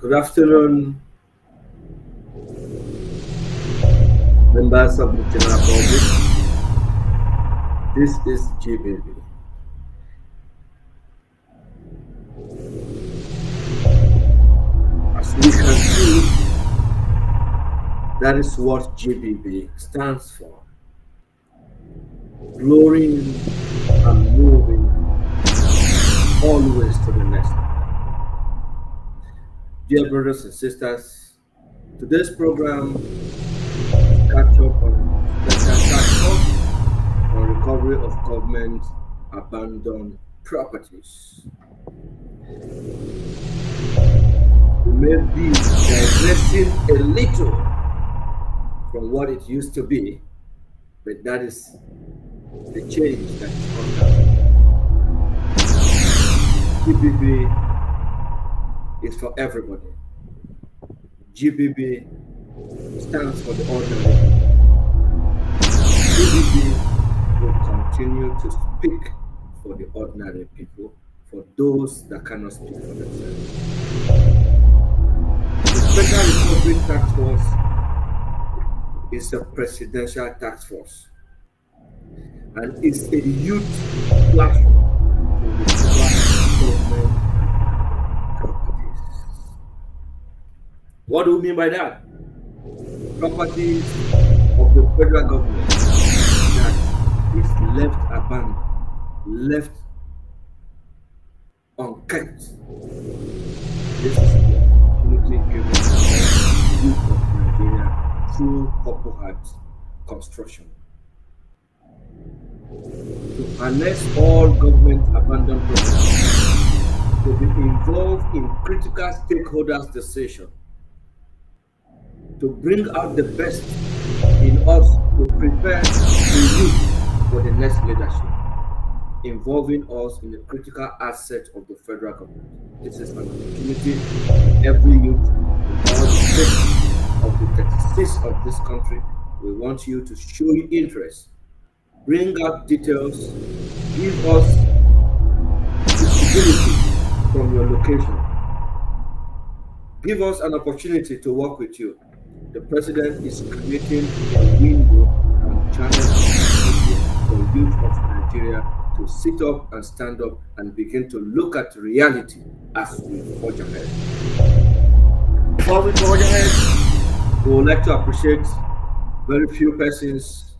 Good afternoon, members of the general public. This is GBB. As we can see, that is what GBB stands for. Growing and moving always to the next level. Dear brothers and sisters, today's program catch up on special task force on recovery of government abandoned properties. We may be digressing a little from what it used to be, but that is the change that is constant. GBB is for everybody. GBB stands for the ordinary. GBB will continue to speak for the ordinary people, for those that cannot speak for themselves. The Special Recovery Task Force is a presidential task force, and it's a youth platform to recover government properties. What do we mean by that? Properties of the federal government that is left abandoned, left unkept. This is the opportunity given to the youth of Nigeria through Purple Heart construction to harness all government abandoned properties, to be involved in critical stakeholders' decisions, to bring out the best in us to prepare the youth for the next leadership, involving us in the critical asset of the federal government. This is an opportunity for every youth in all the states of the 36 of this country. We want you to show interest, bring out details, give us visibility from your location, give us an opportunity to work with you. The president is creating a window and channel for youth of Nigeria to sit up and stand up and begin to look at reality as we forge ahead. Before we forge ahead, we would like to appreciate very few persons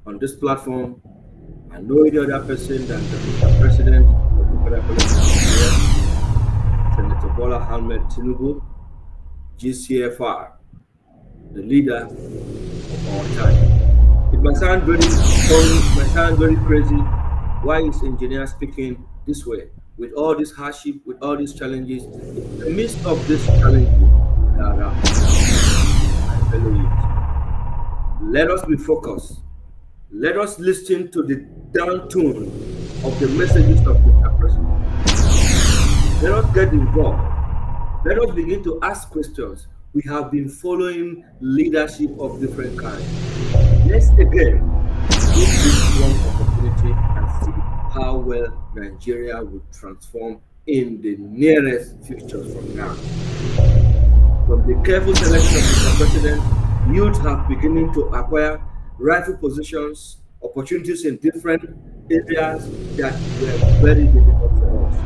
on this platform. I know any other person than the Mr. President of the Federal Police of Nigeria, Senator Bola Ahmed Tinubu, GCFR, the leader of our time. It might sound very funny, it might sound very crazy. Why is engineer speaking this way? With all this hardship, with all these challenges, in the midst of this challenge, there are my fellow youth. Let us be focused. Let us listen to the down tone of the messages of Mr. President. Let us get involved. Let us begin to ask questions. We have been following leadership of different kinds. Let's again use this one opportunity and see how well Nigeria will transform in the nearest future from now. From the careful selection of Mr. President, youth have beginning to acquire rightful positions, opportunities in different areas that were very difficult for us.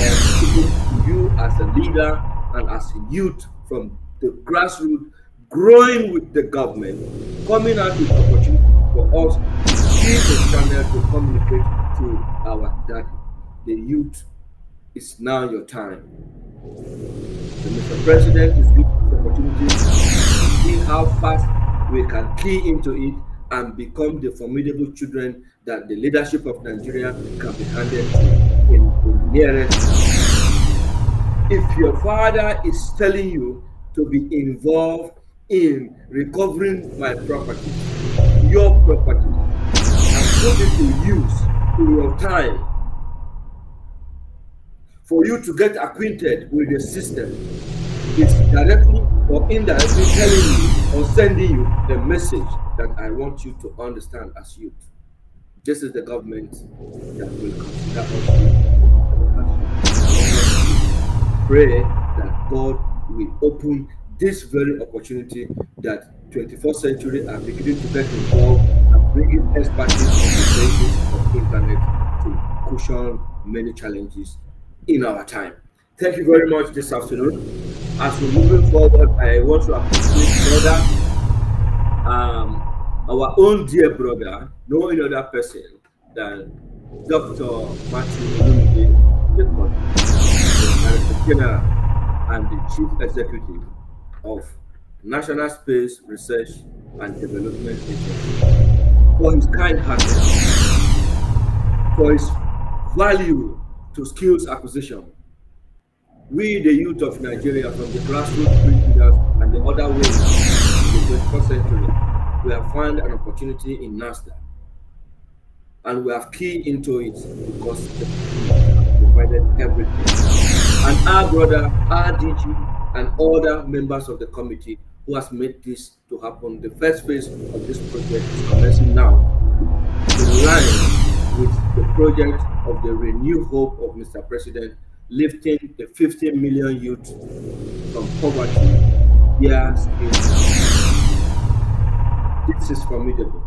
And speaking to you as a leader and as a youth from the grassroots, growing with the government, coming out with opportunity for us to see a channel to communicate to our daddy. The youth, it's now your time. The Mr. President is giving us the opportunity to see how fast we can key into it and become the formidable children that the leadership of Nigeria can be handed to in the nearest. If your father is telling you to be involved in recovering my property, your property, and put it to use in your time, for you to get acquainted with the system, it's directly or indirectly telling you or sending you the message that I want you to understand as youth. This is the government that will consider us. Pray that God we open this very opportunity that 21st century are beginning to get involved and bringing expertise on the basis of internet to cushion many challenges in our time. Thank you very much this afternoon. As we're moving forward, I want to appreciate further um, our own dear brother, no any other person than Dr. Matthew Olumide Adekoju, the Director General and the Chief Executive of National Space Research and Development Agency, for his kind-hearted, for his value to skills acquisition. We, the youth of Nigeria, from the grassroots street leaders and the other wings in the 21st century, we have found an opportunity in NASDAQ and we have keyed into it because the government has provided everything. And our brother, RDG, and other members of the committee who has made this to happen. The first phase of this project is commencing now in line with the project of the renewed hope of Mr. President, lifting the 50 million youth from poverty via skills acquisition. This is formidable.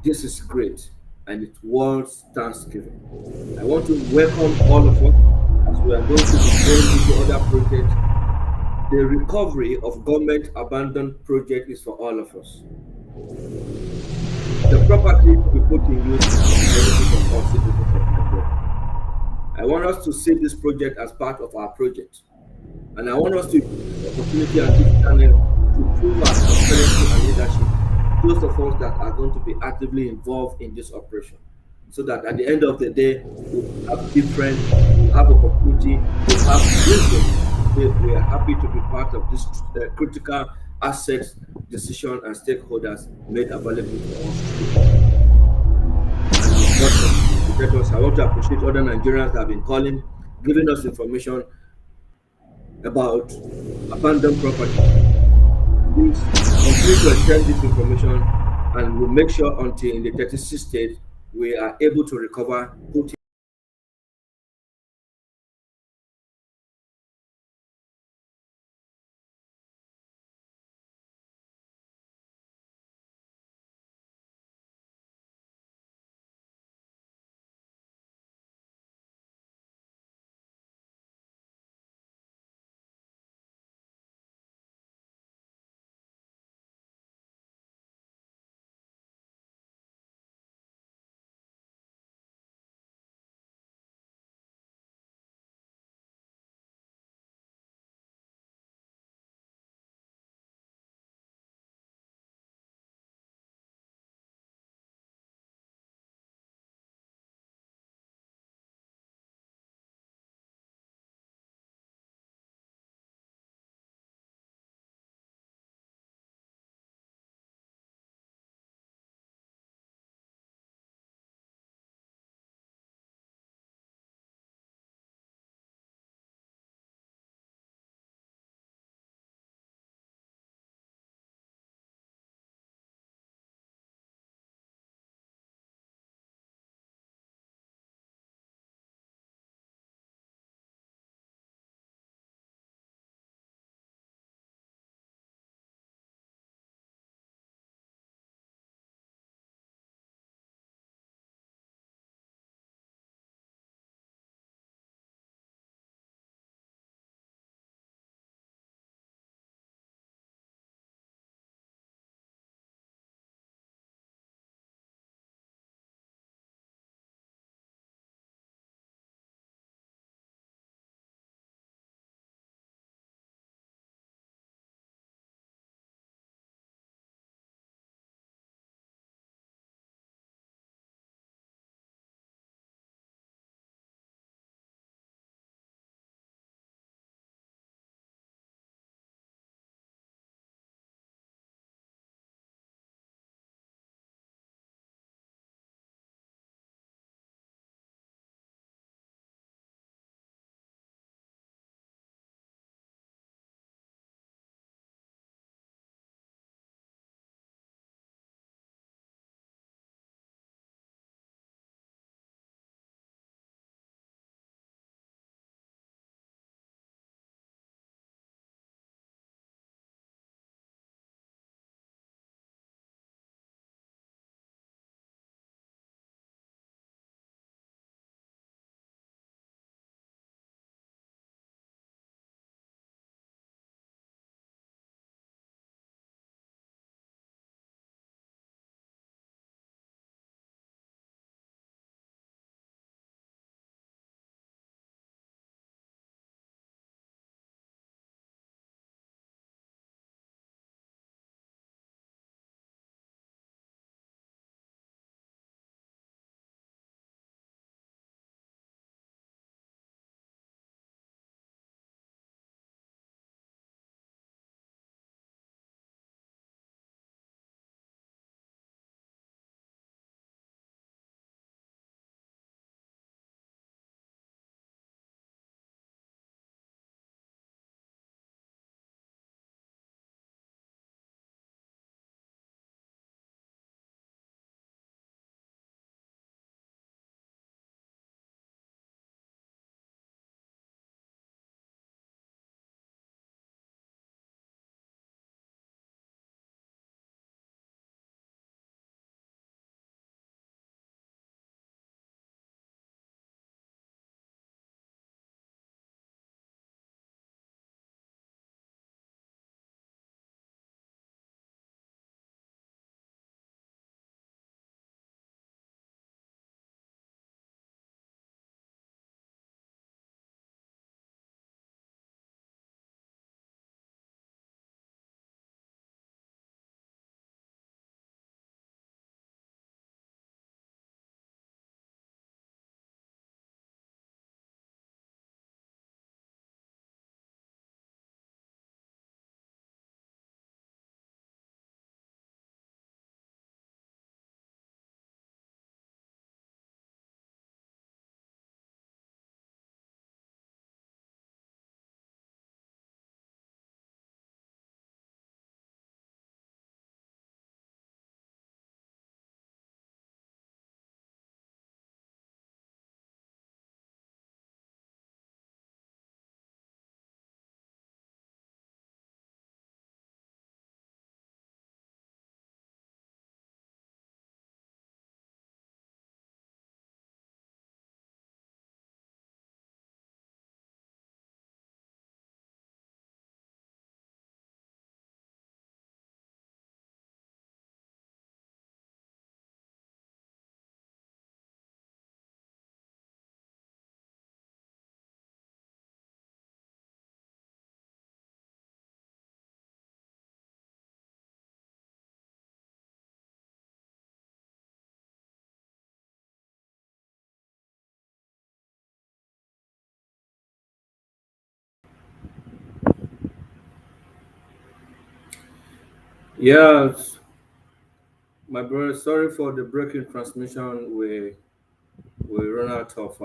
This is great, and it warrants thanksgiving. I want to welcome all of us as we are going to be going into other projects. The recovery of government abandoned project is for all of us. The property to be put in use is for the benefit of all citizens of Nigeria. I want us to see this project as part of our project. And I want us to use this opportunity and this channel to prove our transparency and leadership, those of us that are going to be actively involved in this operation. So that at the end of the day, we'll have different, we'll have opportunity, we'll have reason to say we are happy to be part of this critical assets decision and stakeholders made available for us through government. And you've got educated us. I want to appreciate other Nigerians that have been calling, giving us information about abandoned properties. Please continue to exchange this information and we'll make sure until in the 36th state we are able to recover, put Yeah, my brother. Sorry for the breaking transmission. We run out of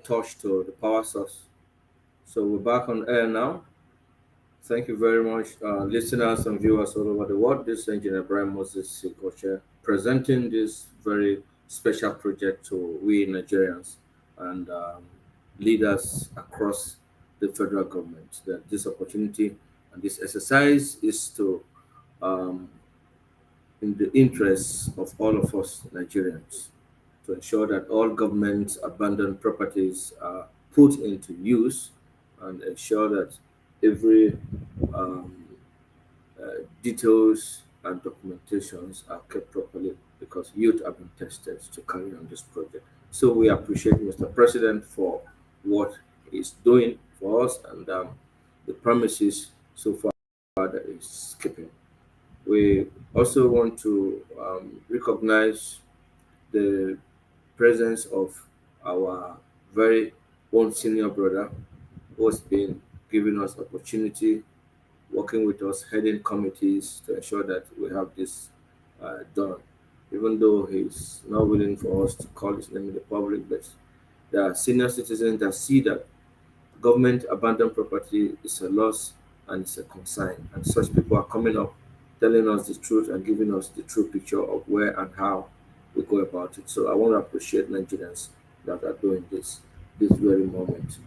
touch to the power source, so we're back on air now. Thank you very much, listeners and viewers all over the world. This is Engineer Brian Moses Sikoche presenting this very special project to we Nigerians and leaders across the federal government. That this opportunity and this exercise is to um, in the interests of all of us Nigerians to ensure that all government abandoned properties are put into use and ensure that every um, details and documentations are kept properly because youth have been tested to carry on this project. So we appreciate Mr. President for what he's doing for us and the promises so far that he's keeping. We also want to recognize the presence of our very own senior brother who has been giving us opportunity, working with us, heading committees to ensure that we have this done. Even though he's not willing for us to call his name in the public, but there are senior citizens that see that government abandoned property is a loss and it's a consign. And such people are coming up, telling us the truth and giving us the true picture of where and how we go about it. So I want to appreciate Nigerians that are doing this very moment.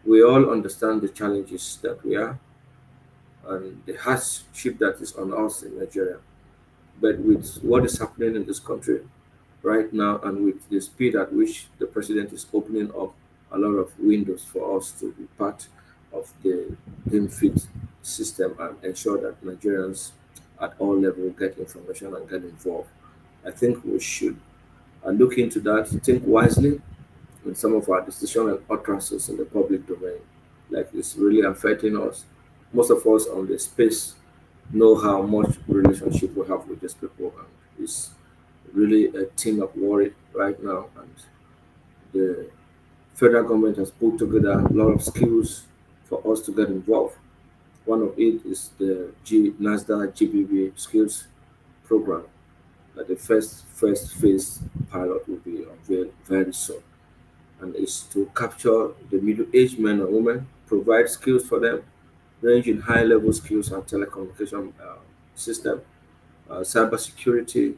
We all understand the challenges that we are and the hardship that is on us in Nigeria. But with what is happening in this country right now and with the speed at which the president is opening up a lot of windows for us to be part of the Deem Fit system and ensure that Nigerians at all levels get information and get involved. I think we should look into that, think wisely in some of our decisions and utterances in the public domain. Like it's really affecting us. Most of us on the space know how much relationship we have with these people, and it's really a thing of worry right now. And the federal government has put together a lot of skills for us to get involved. One of it is the NASDAQ GBB skills program. The first phase pilot will be unveiled very soon, and it's to capture the middle-aged men and women, provide skills for them, ranging high-level skills and telecommunication system, cybersecurity,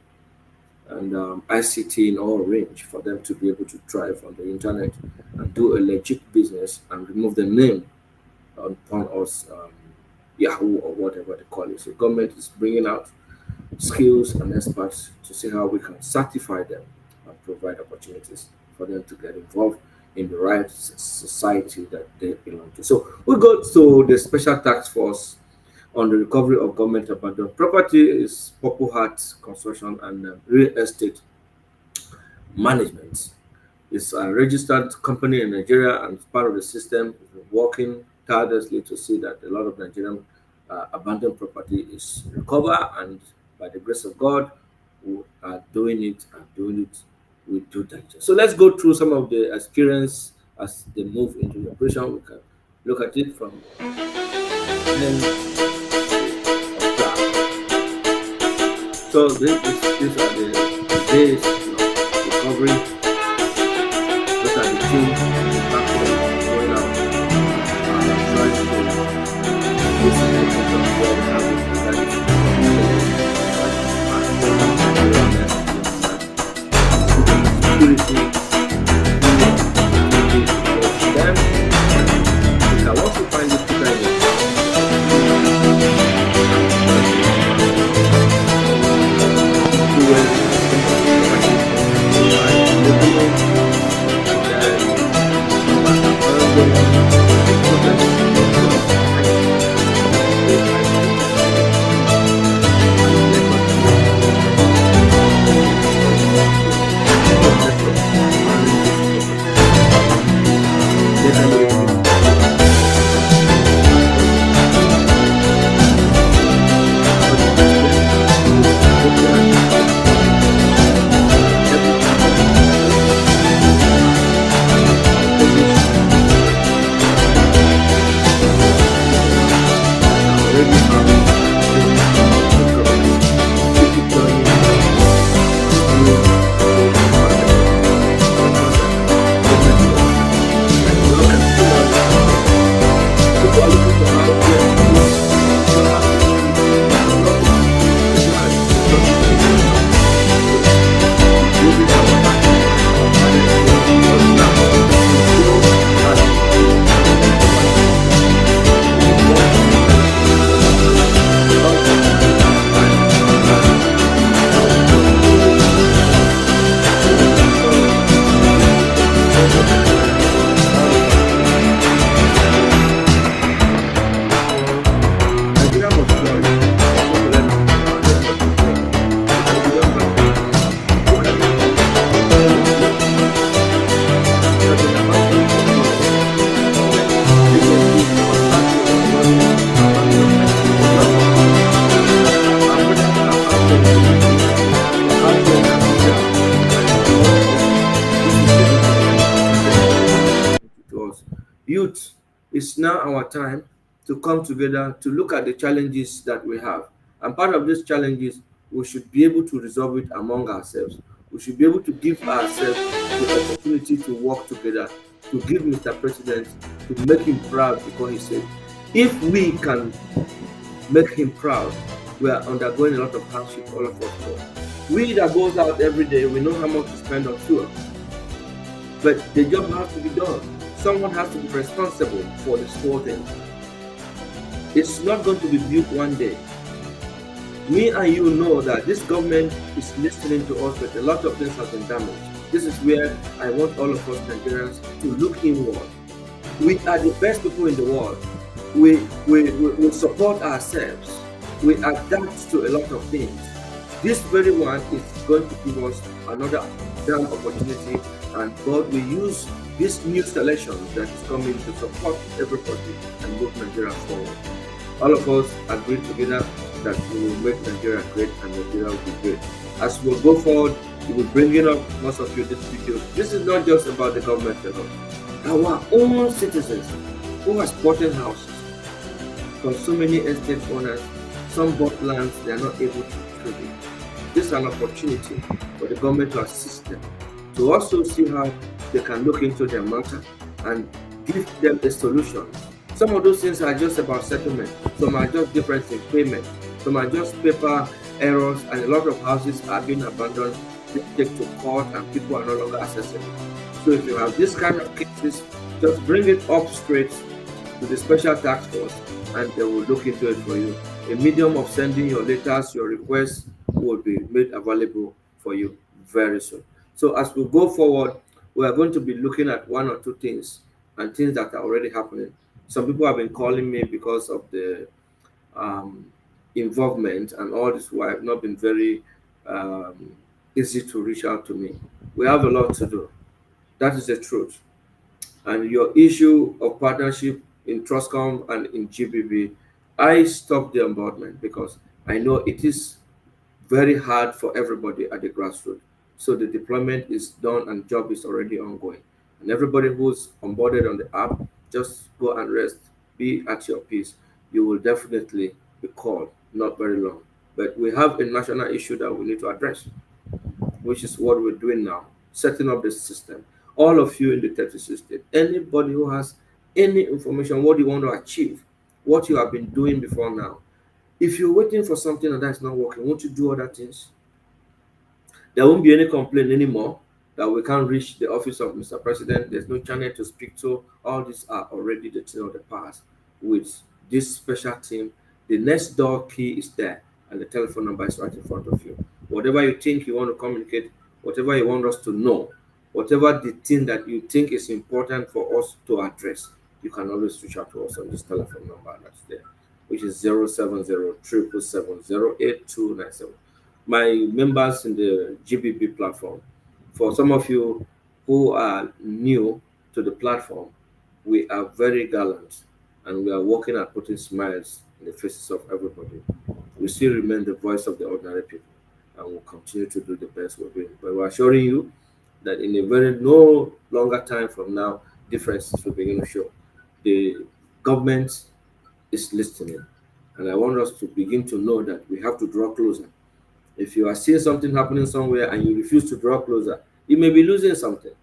and ICT in all range for them to be able to thrive on the internet and do a legit business and remove the name upon us, Yahoo or whatever they call it. So government is bringing out skills and experts to see how we can certify them and provide opportunities for them to get involved in the right society that they belong to. So we go to the special task force on the recovery of government abandoned property is Purple Heart Construction and Real Estate Management. It's a registered company in Nigeria and it's part of the system. We're working tirelessly to see that a lot of Nigerian abandoned property is recovered, and by the grace of God, we are doing it and doing it with due diligence. So let's go through some of the experience as they move into the operation. We can look at it from then so these are the days of recovery. Those are the things the factors going out and trying to this is the kind of where we security then we can also find it fuel Youth, it's now our time to come together to look at the challenges that we have. And part of these challenges, we should be able to resolve it among ourselves. We should be able to give ourselves the opportunity to work together, to give Mr. President, to make him proud, because he said, if we can make him proud, we are undergoing a lot of hardship, all of us. We that goes out every day, we know how much to spend on fuel. But the job has to be done. Someone has to be responsible for this whole thing. It's not going to be built one day. Me and you know that this government is listening to us, but a lot of things have been damaged. This is where I want all of us Nigerians to look inward. We are the best people in the world. We support ourselves. We adapt to a lot of things. This very one is going to give us another damn opportunity, and God will use this new selection that is coming to support everybody and move Nigeria forward. All of us agree together that we will make Nigeria great and Nigeria will be great. As we go forward, we will bring in up most of you this video. This is not just about the government alone. Our own citizens who are supporting houses from so many estate owners, some bought lands they are not able to trade it. This is an opportunity for the government to assist them, to also see how they can look into their matter and give them a solution. Some of those things are just about settlement, some are just difference in payment, some are just paper errors, and a lot of houses are being abandoned, they take to court, and people are no longer accessible. So if you have this kind of cases, just bring it up straight to the special task force and they will look into it for you. A medium of sending your letters, your requests will be made available for you very soon. So as we go forward, we are going to be looking at one or two things and things that are already happening. Some people have been calling me because of the involvement and all this, why have not been very easy to reach out to me. We have a lot to do. That is the truth. And your issue of partnership in Trustcom and in GBB, I stopped the onboardment because I know it is very hard for everybody at the grassroots. So the deployment is done and job is already ongoing. And everybody who's onboarded on the app, just go and rest, be at your peace. You will definitely be called, not very long. But we have a national issue that we need to address, which is what we're doing now, setting up the system. All of you in the 36 states, anybody who has any information, what you want to achieve, what you have been doing before now. If you're waiting for something and that's not working, won't you do other things? There won't be any complaint anymore that we can't reach the office of Mr. President. There's no channel to speak to. All these are already the thing of the past. With this special team, the next door key is there and the telephone number is right in front of you. Whatever you think you want to communicate, whatever you want us to know, whatever the thing that you think is important for us to address, you can always reach out to us on this telephone number that's there, which is 070-777-08297. My members in the GBB platform, for some of you who are new to the platform, we are very gallant and we are working at putting smiles in the faces of everybody. We still remain the voice of the ordinary people and we'll continue to do the best we're doing. But we're assuring you that in a very no longer time from now, differences will begin to show. The government is listening, and I want us to begin to know that we have to draw closer. If you are seeing something happening somewhere and you refuse to draw closer, you may be losing something.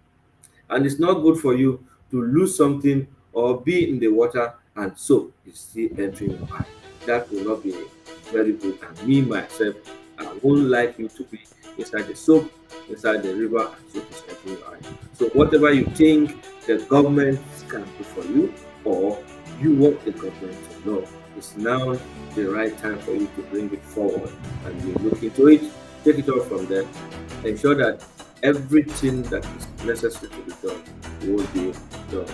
And it's not good for you to lose something or be in the water and soap is still entering your eye. That will not be very good. And me, myself, I won't like you to be inside the soap, inside the river, and soap is entering your eye. So whatever you think the government can do for you, or you want the government to know, it's now the right time for you to bring it forward and you look into it, take it off from there, ensure that everything that is necessary to be done will be done.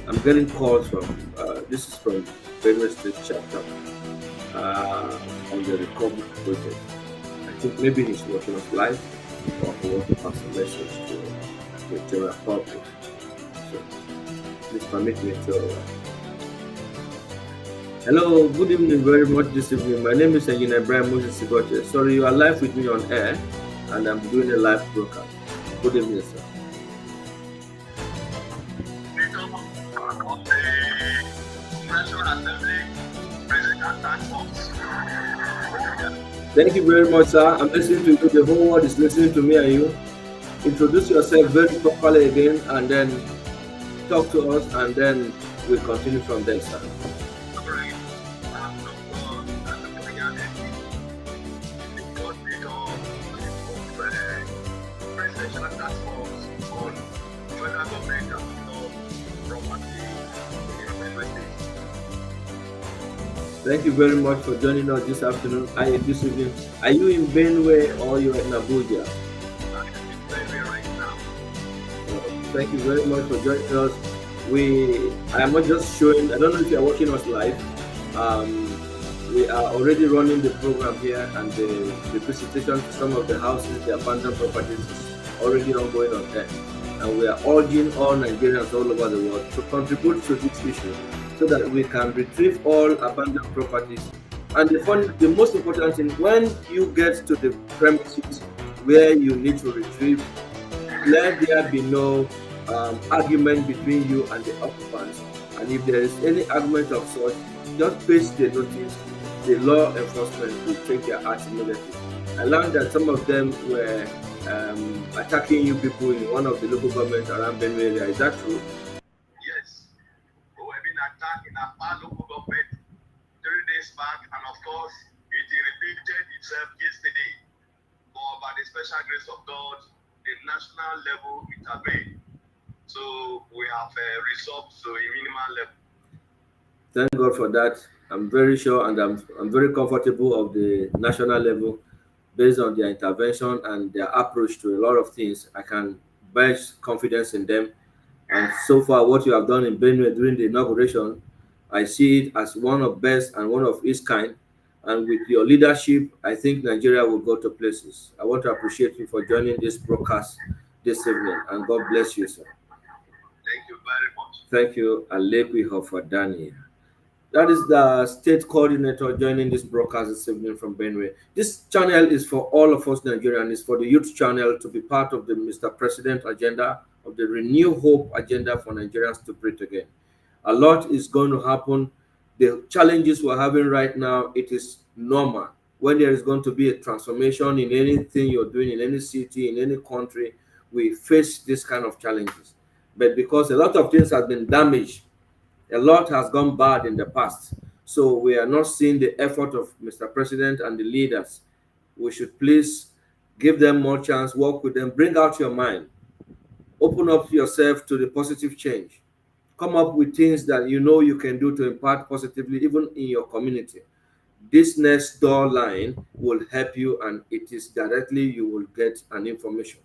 I'm getting calls from, this is from Benue State chapter on the recovery project. I think maybe he's watching us live or he wants to pass a message to the general public. So please permit me to. Hello, good evening very much this evening. My name is Engineer Brian Moses Sigoche. Sorry, you are live with me on air and I'm doing a live broadcast. Good evening, sir. Thank you very much, sir. I'm listening to you. The whole world is listening to me and you. Introduce yourself very properly again and then talk to us and then we'll continue from there, sir. Thank you very much for joining us this afternoon. This evening. Are you in Benue or you're in Abuja? Thank you very much for joining us. I am not just showing, I don't know if you are watching us live. We are already running the program here and the visitation to some of the houses, the abandoned properties is already ongoing on there. And we are urging all Nigerians all over the world to contribute to this issue so that we can retrieve all abandoned properties. And the most important thing, when you get to the premises where you need to retrieve, let there be no argument between you and the occupants. And if there is any argument of such, just paste the notice. The law enforcement will take their action immediately. I learned that some of them were attacking you people in one of the local governments around Benue area. Is that true? Yes. We have been attacked in our local government 3 days back, and of course, it repeated itself yesterday. But by the special grace of God, the national level intervened. So we have resolved to a minimal level. Thank God for that. I'm very sure and I'm very comfortable of the national level based on their intervention and their approach to a lot of things. I can bear confidence in them. And so far, what you have done in Benue during the inauguration, I see it as one of best and one of its kind. And with your leadership, I think Nigeria will go to places. I want to appreciate you for joining this broadcast this evening, and God bless you, sir. Thank you very much. Thank you, Alekwi Hofadani. That is the state coordinator joining this broadcast this evening from Benue. This channel is for all of us Nigerians. It's for the youth channel to be part of the Mr. President agenda, of the Renew Hope agenda for Nigerians to breathe again. A lot is going to happen. The challenges we're having right now, it is normal. When there is going to be a transformation in anything you're doing, in any city, in any country, we face this kind of challenges. But because a lot of things have been damaged, a lot has gone bad in the past. So we are not seeing the effort of Mr. President and the leaders. We should please give them more chance, work with them, bring out your mind, open up yourself to the positive change. Come up with things that you know you can do to impact positively, even in your community. This next door line will help you, and it is directly you will get an information.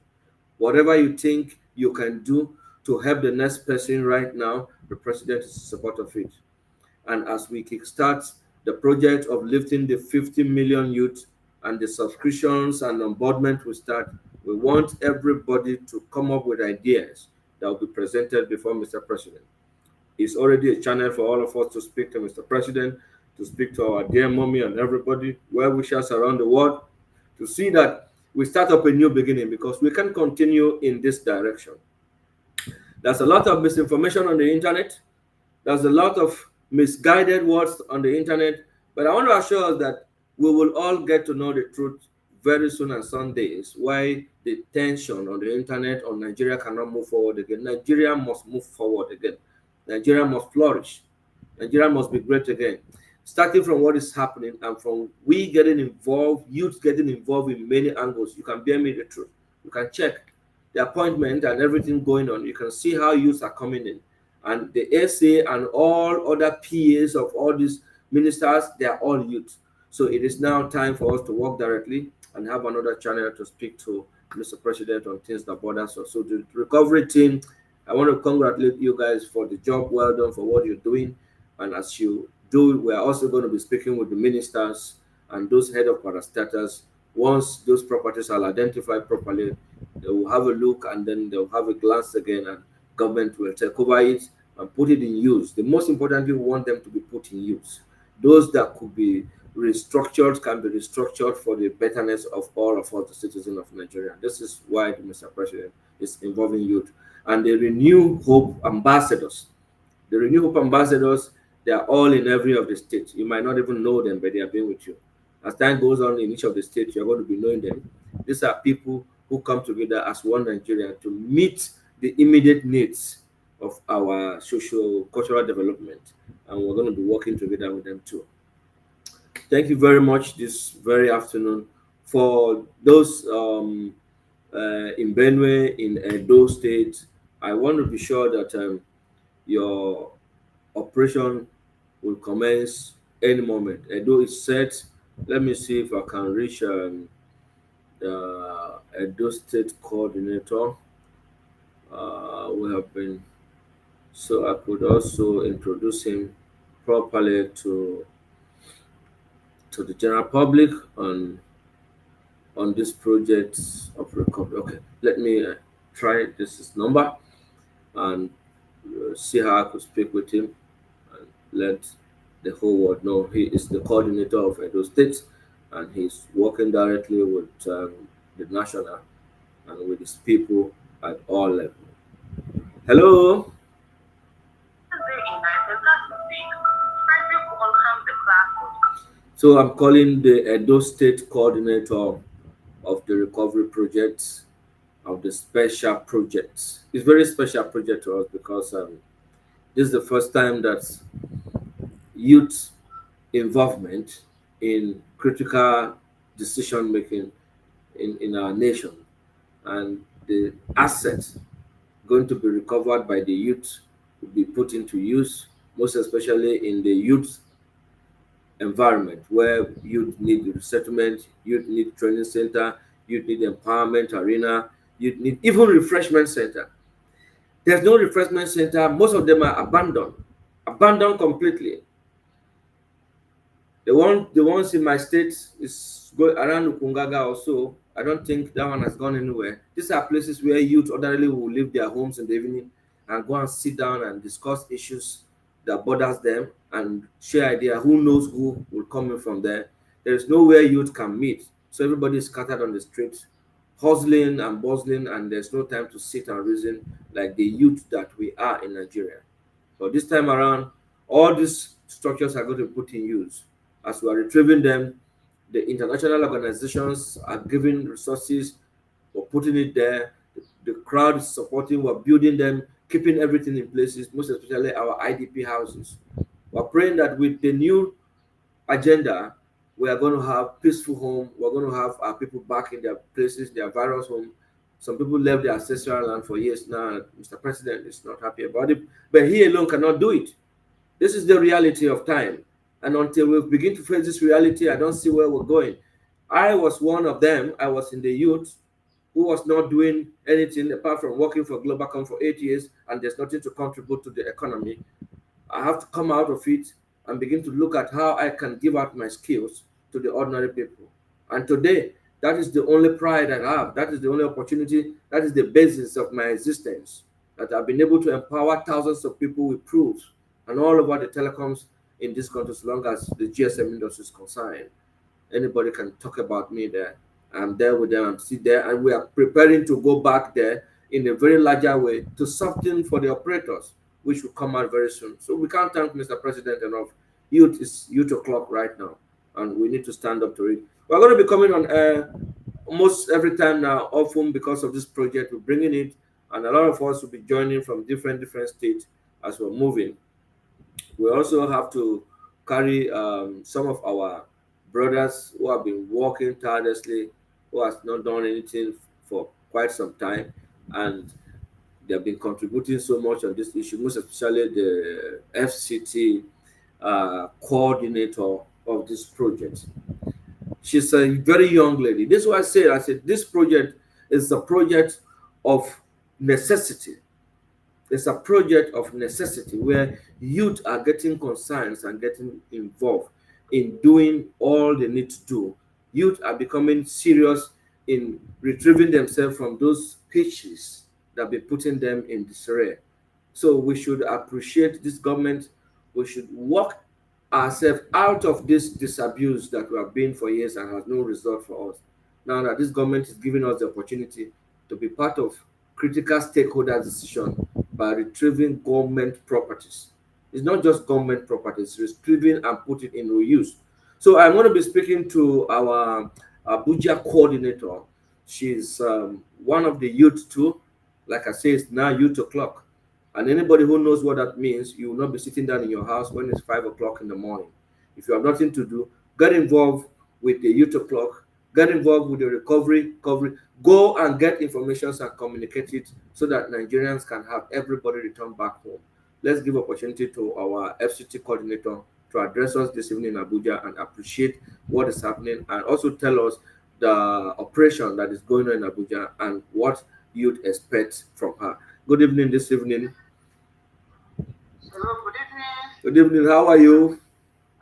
Whatever you think you can do to help the next person right now, the president is in support of it. And as we kickstart the project of lifting the 50 million youth and the subscriptions and onboardment will start, we want everybody to come up with ideas that will be presented before Mr. President. It's already a channel for all of us to speak to Mr. President, to speak to our dear mommy and everybody, well wishers around the world, to see that we start up a new beginning because we can continue in this direction. There's a lot of misinformation on the internet. There's a lot of misguided words on the internet. But I want to assure us that we will all get to know the truth very soon on Sundays, why the tension on the internet on Nigeria cannot move forward again. Nigeria must move forward again. Nigeria must flourish. Nigeria must be great again. Starting from what is happening and from we getting involved, youth getting involved in many angles, you can bear me the truth. You can check the appointment and everything going on. You can see how youths are coming in. And the SA and all other PAs of all these ministers, they are all youth. So it is now time for us to work directly and have another channel to speak to Mr. President on things that bother us. So the recovery team, I want to congratulate you guys for the job well done, for what you're doing. And as you do, we're also going to be speaking with the ministers and those head of parastatals. Once those properties are identified properly, they will have a look and then they'll have a glance again, and government will take over it and put it in use. The most importantly, we want them to be put in use. Those that could be restructured can be restructured for the betterness of all of us, the citizens of Nigeria. This is why Mr. President is involving youth. And the Renew Hope ambassadors. The Renew Hope ambassadors, They are all in every of the states. You might not even know them, but they have been with you. As time goes on in each of the states, you're going to be knowing them. These are people who come together as one Nigeria to meet the immediate needs of our social cultural development, and we're going to be working together with them too. Thank you very much this very afternoon for those in Benue, in Edo State. I want to be sure that your operation will commence any moment. Edo is set. Let me see if I can reach the Edo State coordinator. We have been, so I could also introduce him properly to the general public on this project of recovery. Okay, let me try this is number and see how I could speak with him and let the whole world know he is the coordinator of Edo State and he's working directly with the national and with his people at all levels. Hello. So I'm calling the Edo State coordinator of the recovery project of the special project. It's very special project to us because this is the first time that youth involvement in critical decision making in our nation and the assets going to be recovered by the youth will be put into use, most especially in the youth environment where youth need resettlement, youth need training center, youth need empowerment arena, youth need even refreshment center. There's no refreshment center. Most of them are abandoned completely. The ones in my state is go around Ukungaga also. I don't think that one has gone anywhere. These are places where youth ordinarily will leave their homes in the evening and go and sit down and discuss issues that bothers them and share idea. Who knows who will come in from there? There is nowhere youth can meet. So everybody is scattered on the streets, hustling and bustling, and there's no time to sit and reason like the youth that we are in Nigeria. But this time around, all these structures are going to be put in use. As we are retrieving them, the international organizations are giving resources, we're putting it there. The crowd is supporting, we're building them, keeping everything in places, most especially our IDP houses. We're praying that with the new agenda, we are going to have peaceful home. We're going to have our people back in their places, their various home. Some people left their ancestral land for years now. Mr. President is not happy about it, but he alone cannot do it. This is the reality of time. And until we begin to face this reality, I don't see where we're going. I was one of them. I was in the youth who was not doing anything apart from working for Globalcom for 8 years, and there's nothing to contribute to the economy. I have to come out of it and begin to look at how I can give out my skills to the ordinary people. And today, that is the only pride I have. That is the only opportunity. That is the basis of my existence. That I've been able to empower thousands of people with proofs and all over the telecoms in this country, as long as the GSM industry is concerned. Anybody can talk about me there. I'm there with them, I'm still there, and we are preparing to go back there in a very larger way to something for the operators, which will come out very soon. So we can't thank Mr. President enough. Youth is youth o'clock right now, and we need to stand up to it. We're going to be coming on air almost every time now, often because of this project. We're bringing it, and a lot of us will be joining from different states as we're moving. We also have to carry some of our brothers who have been working tirelessly, who has not done anything for quite some time, and they have been contributing so much on this issue, most especially the FCT coordinator of this project. She's a very young lady. This is what I said, this project is a project of necessity. It's a project of necessity where youth are getting concerns and getting involved in doing all they need to do. Youth are becoming serious in retrieving themselves from those pitches that have been putting them in disarray. So we should appreciate this government. We should work ourselves out of this disabuse that we have been for years and has no result for us. Now that this government is giving us the opportunity to be part of critical stakeholder decision by retrieving government properties. It's not just government property, it's retrieving and putting in reuse. So I'm going to be speaking to our Abuja coordinator. She's one of the youth too. Like I say, it's now youth o'clock. And anybody who knows what that means, you will not be sitting down in your house when it's 5 o'clock in the morning. If you have nothing to do, get involved with the youth o'clock, get involved with the recovery, go and get information and communicate it so that Nigerians can have everybody return back home. Let's give opportunity to our FCT coordinator to address us this evening in Abuja and appreciate what is happening and also tell us the operation that is going on in Abuja and what you'd expect from her. Good evening this evening. Hello, good evening. Good evening. How are you?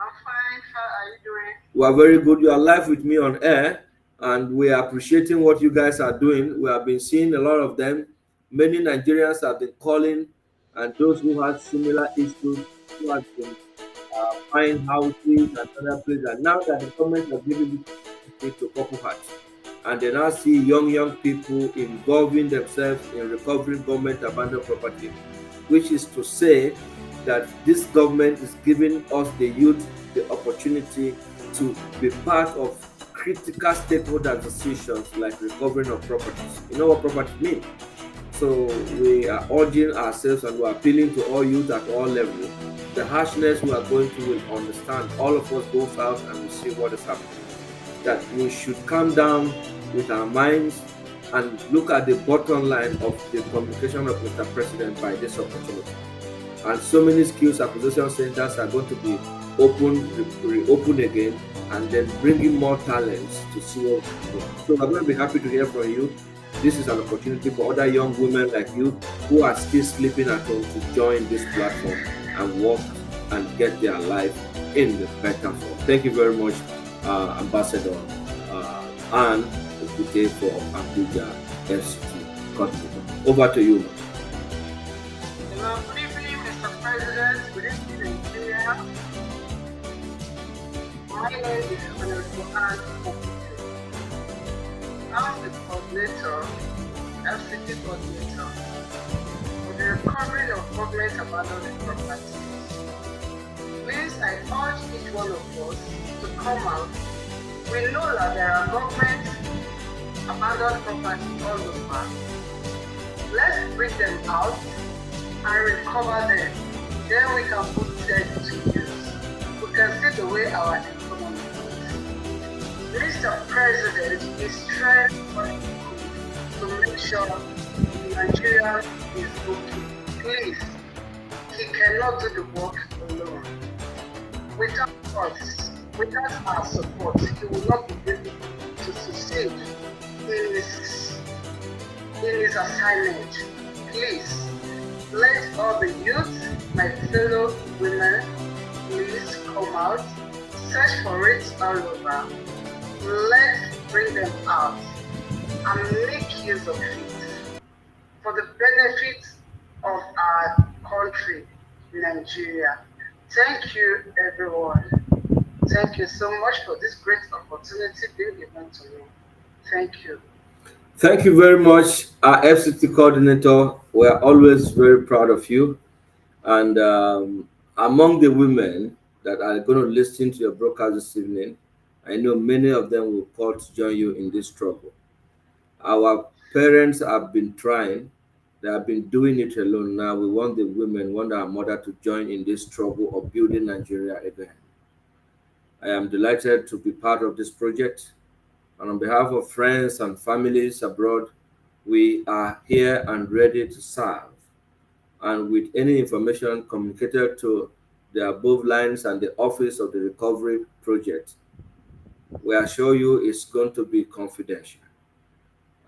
I'm fine. How are you doing? We are very good. You are live with me on air, and we are appreciating what you guys are doing. We have been seeing a lot of them. Many Nigerians have been calling, and those who had similar issues, who have been buying houses and other places. And now that the government has given it to Purple Hearts, and they now see young people involving themselves in recovering government abandoned property, which is to say that this government is giving us the youth the opportunity to be part of critical stakeholder decisions like recovering of properties. You know what property means? So we are urging ourselves and we're appealing to all youth at all levels. The harshness we are going through will understand. All of us goes out and we see what is happening. That we should calm down with our minds and look at the bottom line of the communication of Mr. President by this opportunity. And so many skills acquisition centers are going to be reopened again, and then bringing more talents to see what we do. So I'm going to be happy to hear from you. This is an opportunity for other young women like you who are still sleeping at home to join this platform and work and get their life in the better form. Thank you very much, Ambassador Anne Okute for Abuja FCT Coordinator. Over to you. Hello, good evening, Mr. President. Good evening, Nigeria. My name is Honorable Anne Okute. I'm the coordinator, FCT coordinator, for the recovery of government abandoned properties. Please, I urge each one of us to come out. We know that there are government abandoned properties all over. Let's bring them out and recover them. Then we can put them to use. We can see the way our economy is. Mr. President is trying to make sure Nigeria is okay. Please, he cannot do the work alone. Without us, without our support, he will not be able to succeed in his assignment. Please, let all the youth, my fellow women, please come out, search for it all over. Let's bring them out and make use of it for the benefit of our country, Nigeria. Thank you, everyone. Thank you so much for this great opportunity being given to me. Thank you. Thank you very much, our FCT coordinator. We're always very proud of you. And among the women that are going to listen to your broadcast this evening, I know many of them will call to join you in this struggle. Our parents have been trying, they have been doing it alone. Now we want the women, want our mother to join in this struggle of building Nigeria again. I am delighted to be part of this project. And on behalf of friends and families abroad, we are here and ready to serve. And with any information communicated to the above lines and the office of the recovery project, we assure you it's going to be confidential.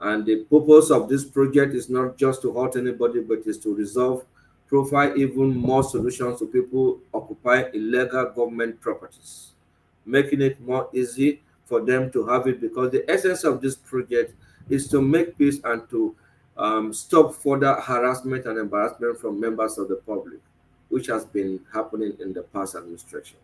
And the purpose of this project is not just to hurt anybody, but is to resolve, provide even more solutions to people occupying illegal government properties, making it more easy for them to have it, because the essence of this project is to make peace and to stop further harassment and embarrassment from members of the public, which has been happening in the past administration.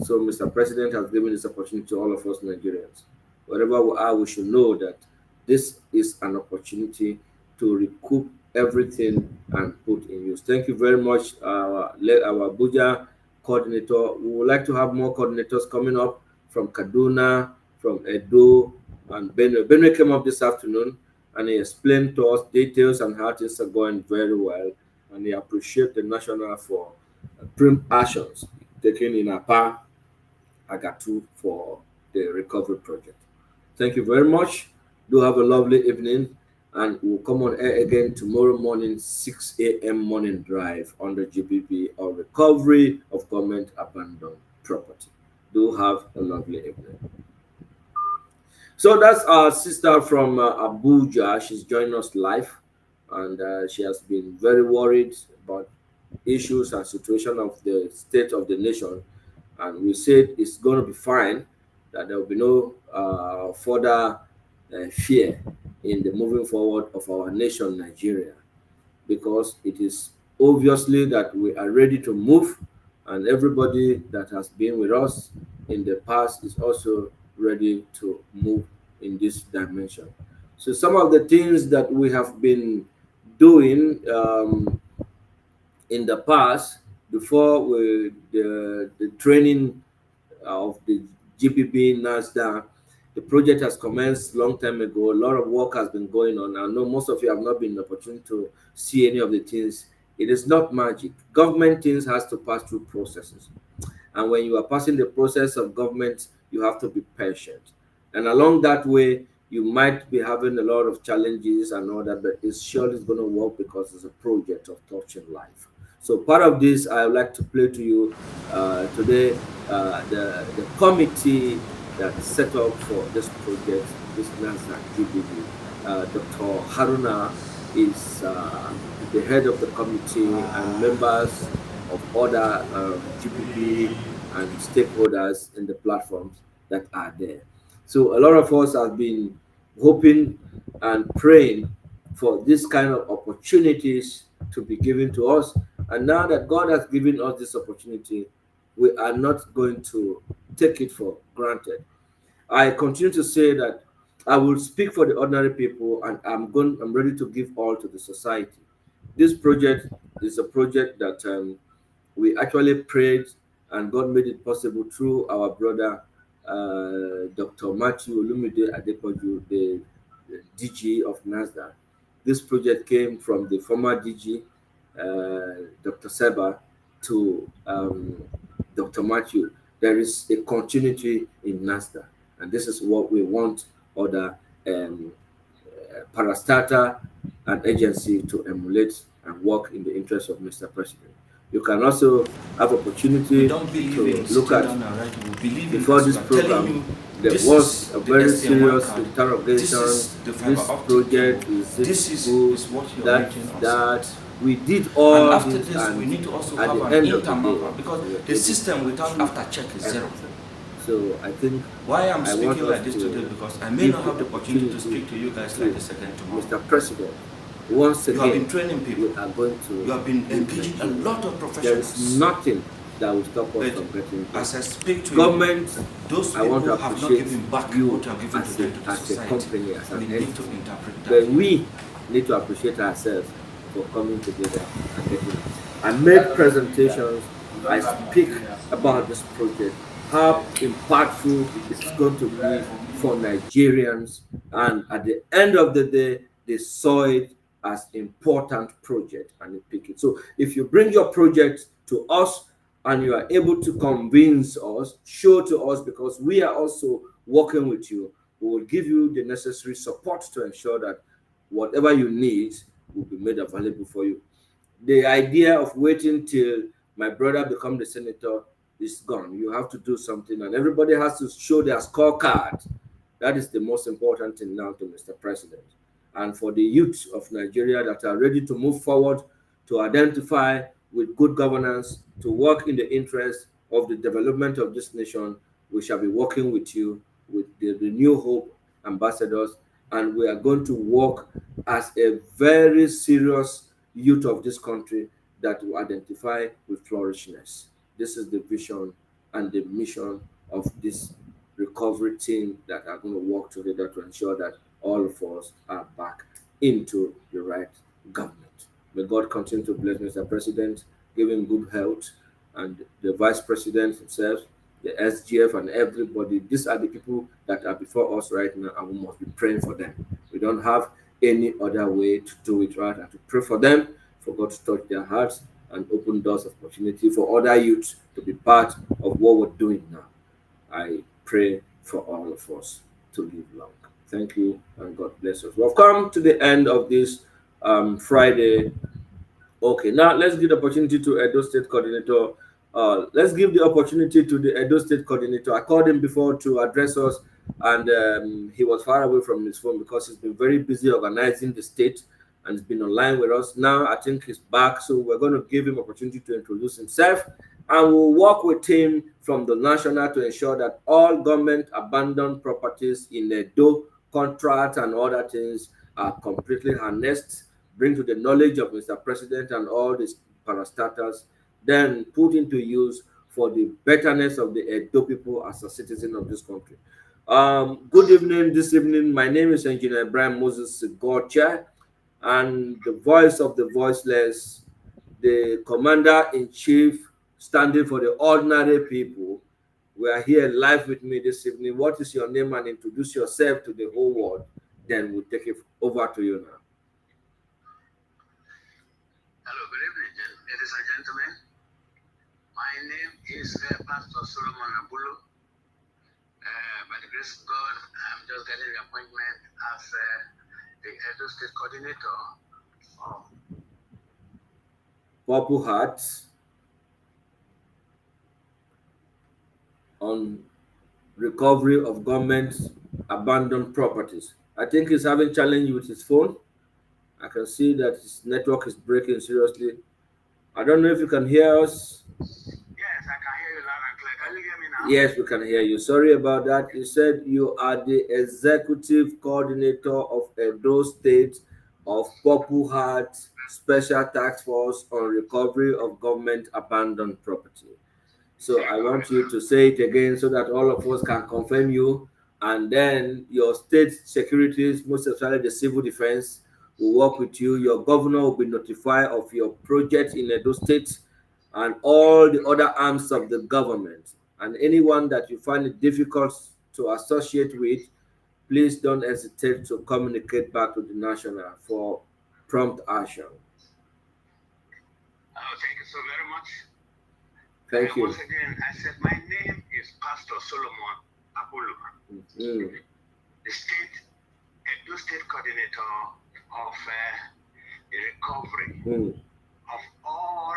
So Mr. President has given this opportunity to all of us Nigerians. Wherever we are, we should know that this is an opportunity to recoup everything and put in use. Thank you very much, our Abuja coordinator. We would like to have more coordinators coming up from Kaduna, from Edo, and Benue. Benue came up this afternoon and he explained to us details and how things are going very well. And he appreciate the national for prim actions taken in APA Agatu for the recovery project. Thank you very much. Do have a lovely evening, and we'll come on air again tomorrow morning, 6 a.m. morning drive on the GBP or recovery of government abandoned property. Do have a lovely evening. So that's our sister from Abuja. She's joining us live, and she has been very worried about issues and situation of the state of the nation. And we said it's going to be fine, that there will be no further fear in the moving forward of our nation, Nigeria, because it is obviously that we are ready to move, and everybody that has been with us in the past is also ready to move in this dimension. So, some of the things that we have been doing in the past before the training of the GPP NASDAQ, the project has commenced long time ago. A lot of work has been going on. I know most of you have not been in the opportunity to see any of the things. It is not magic. Government things has to pass through processes. And when you are passing the process of government, you have to be patient. And along that way, you might be having a lot of challenges and all that, but it's surely going to work because it's a project of touching life. So part of this, I would like to play to you today the committee that set up for this project, this NASDAQ GBB. Dr. Haruna is the head of the committee and members of other GPP and stakeholders in the platforms that are there. So a lot of us have been hoping and praying for this kind of opportunities to be given to us. And now that God has given us this opportunity, we are not going to take it for granted. I continue to say that I will speak for the ordinary people, and I'm ready to give all to the society. This project is a project that we actually prayed, and God made it possible through our brother Dr. Matthew Olumide Adepoju, the DG of NASDAQ. This project came from the former DG, Dr. Seba, to Dr. Matthew. There is a continuity in NASDAQ, and this is what we want other parastatal and agency to emulate and work in the interest of Mr. President. You can also have opportunity to look at before this program. There was a very serious interrogation. This project is this that we did all this, and we need to also at have the an end of the intermarker day, because the system without after check is zero. So I think why I'm I want speaking like us this to today, because I may not have the opportunity to speak to you guys like the second tomorrow. Mr. President, once You have again, been training people. we are going to. You have been engaging a lot of There professionals. is nothing that will stop us But from getting as I speak to government. you, those I want people to have not appreciate given back you what you have given to as them to the a society. company, as an We need entity. to interpret that. But we need to appreciate ourselves for coming together and getting it. I made presentations. I speak about this project, how impactful it's going to be for Nigerians, and at the end of the day, they saw it as important project and they pick it. So if you bring your project to us and you are able to convince us, show to us, because we are also working with you, we will give you the necessary support to ensure that whatever you need will be made available for you. The idea of waiting till my brother become the senator is gone. You have to do something, and everybody has to show their scorecard. That is the most important thing now to Mr. President. And for the youth of Nigeria that are ready to move forward, to identify with good governance, to work in the interest of the development of this nation, we shall be working with you, with the New Hope ambassadors, and we are going to work as a very serious youth of this country that will identify with flourishness. This is the vision and the mission of this recovery team that are going to work together to ensure that all of us are back into the right May God continue to bless Mr. President, give him good health, and the Vice President himself, the SGF, and everybody. These are the people that are before us right now, and we must be praying for them. We don't have any other way to do it, right? And to pray for them, for God to touch their hearts and open doors of opportunity for other youths to be part of what we're doing now. I pray for all of us to live long. Thank you, and God bless us. We've come to the end of this Friday. Okay, now let's give the opportunity to Edo State Coordinator. Let's give the opportunity to the Edo State Coordinator. I called him before to address us, and he was far away from his phone because he's been very busy organizing the state and he's been online with us. Now I think he's back, so we're going to give him opportunity to introduce himself, and we'll work with him from the national to ensure that all government abandoned properties in Edo, contracts and other things are completely harnessed, bring to the knowledge of Mr. President and all these parastatals, then put into use for the betterness of the Edo people as a citizen of this country. Good evening. This evening, my name is Engineer Brian Moses Sigorcha, and the voice of the voiceless, the Commander-in-Chief standing for the ordinary people. We are here live with me this evening. What is your name, and introduce yourself to the whole world? Then we'll take it over to you now. Hello, good evening, ladies and gentlemen. My name is Pastor Solomon Abulu. By the grace of God, I'm just getting the appointment as the Edo State Coordinator of Purple Hearts on recovery of government abandoned properties. I think he's having challenge with his phone. I can see that his network is breaking seriously. I don't know if you can hear us. Yes, I can hear you loud and clear. Can you hear me now? Yes, we can hear you. Sorry about that. You said you are the executive coordinator of Edo State of Purple Heart Special Task Force on recovery of government abandoned property. So I want you to say it again so that all of us can confirm you, and then your state securities, most especially the civil defense, will work with you. Your governor will be notified of your project in Edo State and all the other arms of the government. And anyone that you find it difficult to associate with, please don't hesitate to communicate back to the national for prompt action. Thank you so very much. Thank you. Once again, I said my name is Pastor Solomon Abulu, the Edo State Coordinator of the recovery of all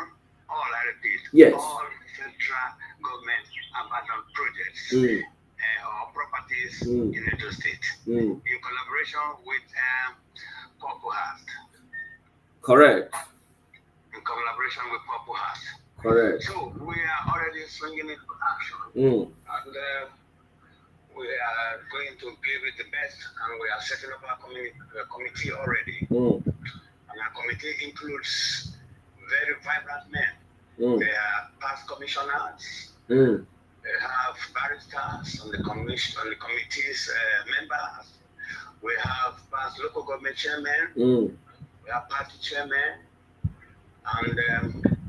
I repeat, yes, all federal government abandoned projects or properties in Edo State in collaboration with Purple Heart. Correct. In collaboration with Purple Heart. Correct. So we are already swinging into action, and we are going to give it the best, and we are setting up our committee already. And our committee includes very vibrant men. They are past commissioners. They have barristers on the commission, on the committee's members. We have past local government chairmen. We have party chairmen, and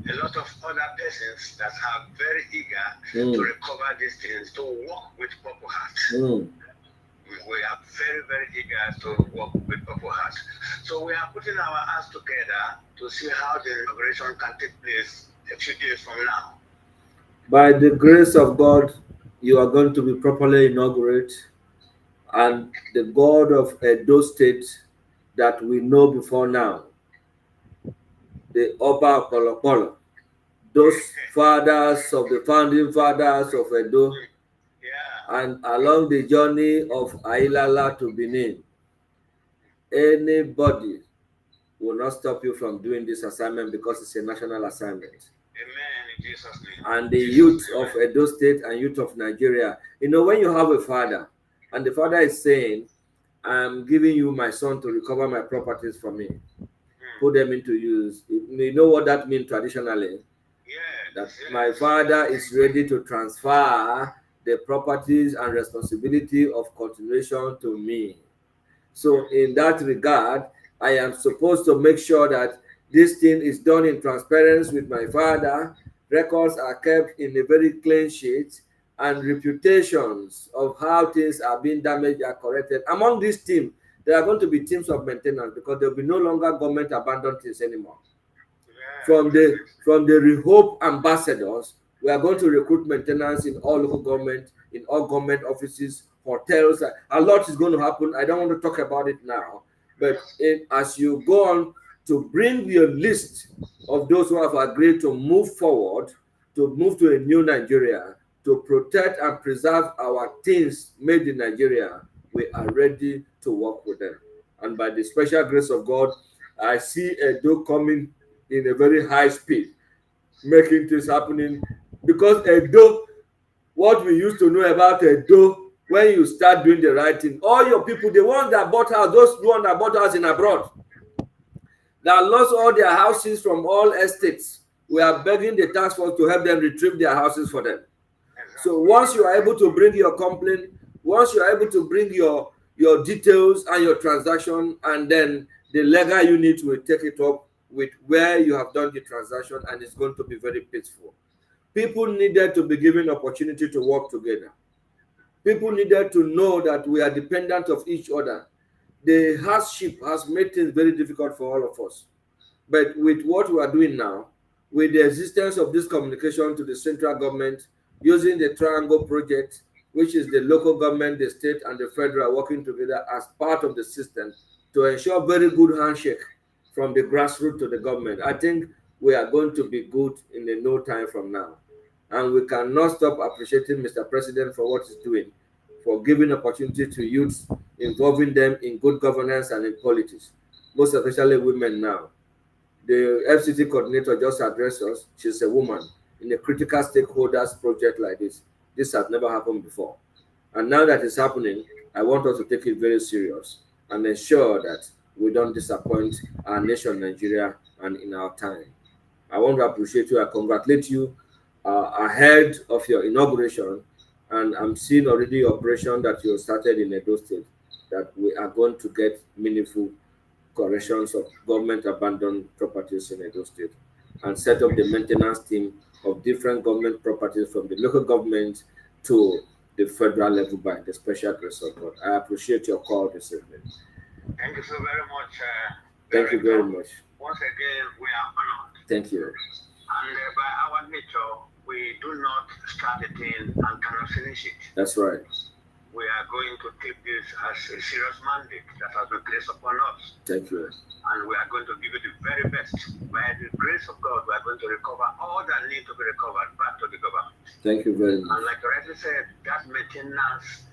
a lot of other persons that are very eager to recover these things, to work with Purple Heart. We are very, very eager to work with Purple Heart. So we are putting our hands together to see how the inauguration can take place a few days from now. By the grace of God, you are going to be properly inaugurated, and the God of Edo State that we know before now, the Oba Kolokolo, those fathers of the founding fathers of Edo, and along the journey of Ailala to Benin, anybody will not stop you from doing this assignment because it's a national assignment. Amen. In Jesus' name. And the youth of Edo State and youth of Nigeria, you know, when you have a father and the father is saying, I'm giving you my son to recover my properties for me, put them into use. You know what that means traditionally? That my father is ready to transfer the properties and responsibility of continuation to me. So in that regard, I am supposed to make sure that This thing is done in transparency with my father. Records are kept in a very clean sheet, and reputations of how things are being damaged are corrected. Among these teams, there are going to be teams of maintenance because there will be no longer government abandoned things anymore. From the Rehope ambassadors, we are going to recruit maintenance in all local government, in all government offices, hotels. A lot is going to happen. I don't want to talk about it now, but as you go on to bring your list of those who have agreed to move forward, to move to a new Nigeria, to protect and preserve our things made in Nigeria, we are ready to work with them. And by the special grace of God, I see a door coming in a very high speed, making things happening. Because Edo, what we used to know about Edo, when you start doing the right thing, all your people, the ones that bought house, those ones that bought house in abroad, that lost all their houses from all estates, we are begging the task force to help them retrieve their houses for them. So once you are able to bring your complaint, once you are able to bring your details and your transaction, and then the legal unit will take it up with where you have done the transaction, and it's going to be very peaceful. People needed to be given opportunity to work together. People needed to know that we are dependent of each other. The hardship has made things very difficult for all of us. But with what we are doing now, with the existence of this communication to the central government, using the Triangle Project, which is the local government, the state, and the federal working together as part of the system to ensure very good handshake from the grassroots to the government, I think we are going to be good in a no time from now. And we cannot stop appreciating Mr. President for what he's doing, for giving opportunity to youths, involving them in good governance and in politics, most especially women now. The FCT coordinator just addressed us. She's a woman in a critical stakeholders project like this. This has never happened before. And now that it's happening, I want us to take it very serious and ensure that we don't disappoint our nation, Nigeria, and in our time. I want to appreciate you. I congratulate you ahead of your inauguration. And I'm seeing already operation that you started in Edo State, that we are going to get meaningful corrections of government abandoned properties in Edo State, and set up the maintenance team of different government properties from the local government to the federal level by the special grace of God. I appreciate your call this evening. Thank you so very much. Thank you very much. Once again, we are honored. Thank you. And by our nature, we do not start a thing and cannot finish it. That's right. We are going to take this as a serious mandate that has been placed upon us. Thank you. And we are going to give it the very best. By the grace of God, we are going to recover all that need to be recovered back to the government. Thank you very much. And like you rightly said, that maintenance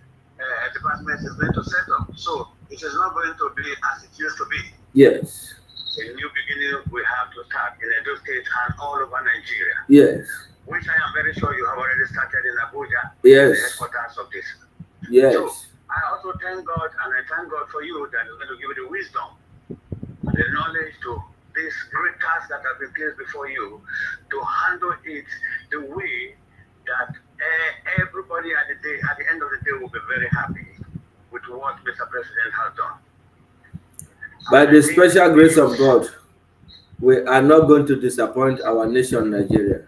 department is going to set up. So it is not going to be as it used to be. Yes. A new beginning we have to start in Edo State and all over Nigeria. Yes. Which I am very sure you have already started in Abuja. Yes. The headquarters of this. Yes. So I also thank God, and I thank God for you that He's going to give you the wisdom and the knowledge to this great task that has been placed before you, to handle it the way that everybody at the end of the day will be very happy with what Mr. President has done. By the special grace of God, we are not going to disappoint our nation, Nigeria.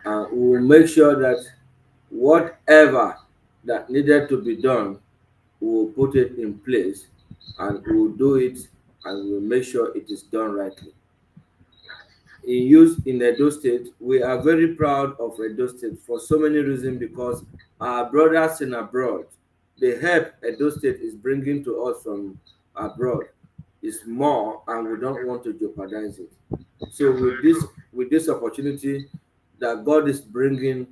Amen. We will make sure that whatever that needed to be done, we will put it in place, and we will do it, and we will make sure it is done rightly. In Edo State, we are very proud of Edo State for so many reasons, because our brothers in abroad, the help Edo State is bringing to us from abroad is more, and we don't want to jeopardize it. So with this opportunity that God is bringing,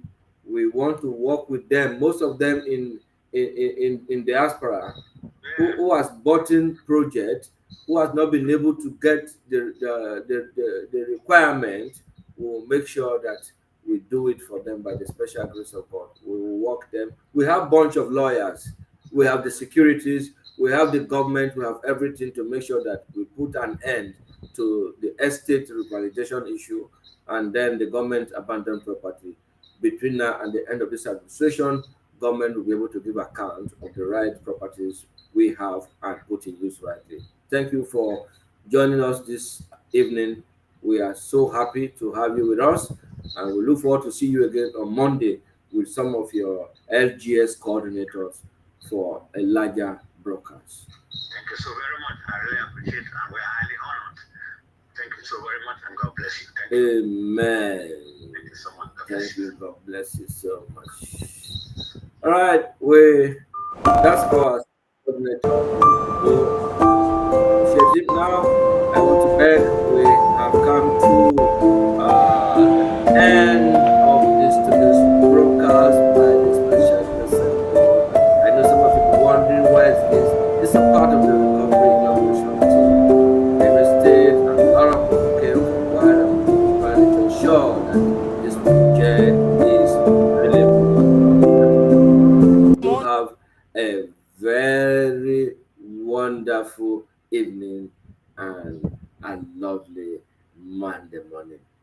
we want to work with them. Most of them in diaspora, who has bought in project, who has not been able to get the requirement, we will make sure that we do it for them by the special grace of God. We will work them. We have a bunch of lawyers. We have the securities. We have the government. We have everything to make sure that we put an end to the estate revitalization issue, and then the government abandoned property. Between now and the end of this administration, government will be able to give account of the right properties we have and put in use rightly. Thank you for joining us this evening. We are so happy to have you with us, and we look forward to see you again on Monday with some of your LGS coordinators for a larger broadcast. Thank you so very much. I really appreciate it, and we're highly honored. Thank you so very much, and God bless you. Thank you. Amen. Thank you so much. God Thank bless you. you. God bless you so much. All right, that's our coordinator. So, Shazim, now I want to beg. We have come to the end of today's broadcast by the special grace of God. I know some of you be wondering why is this. This is a part of the recovery inauguration team. Every state and a lot of people came from where I'm trying to ensure that this project is really to have a very wonderful evening and a lovely Monday morning.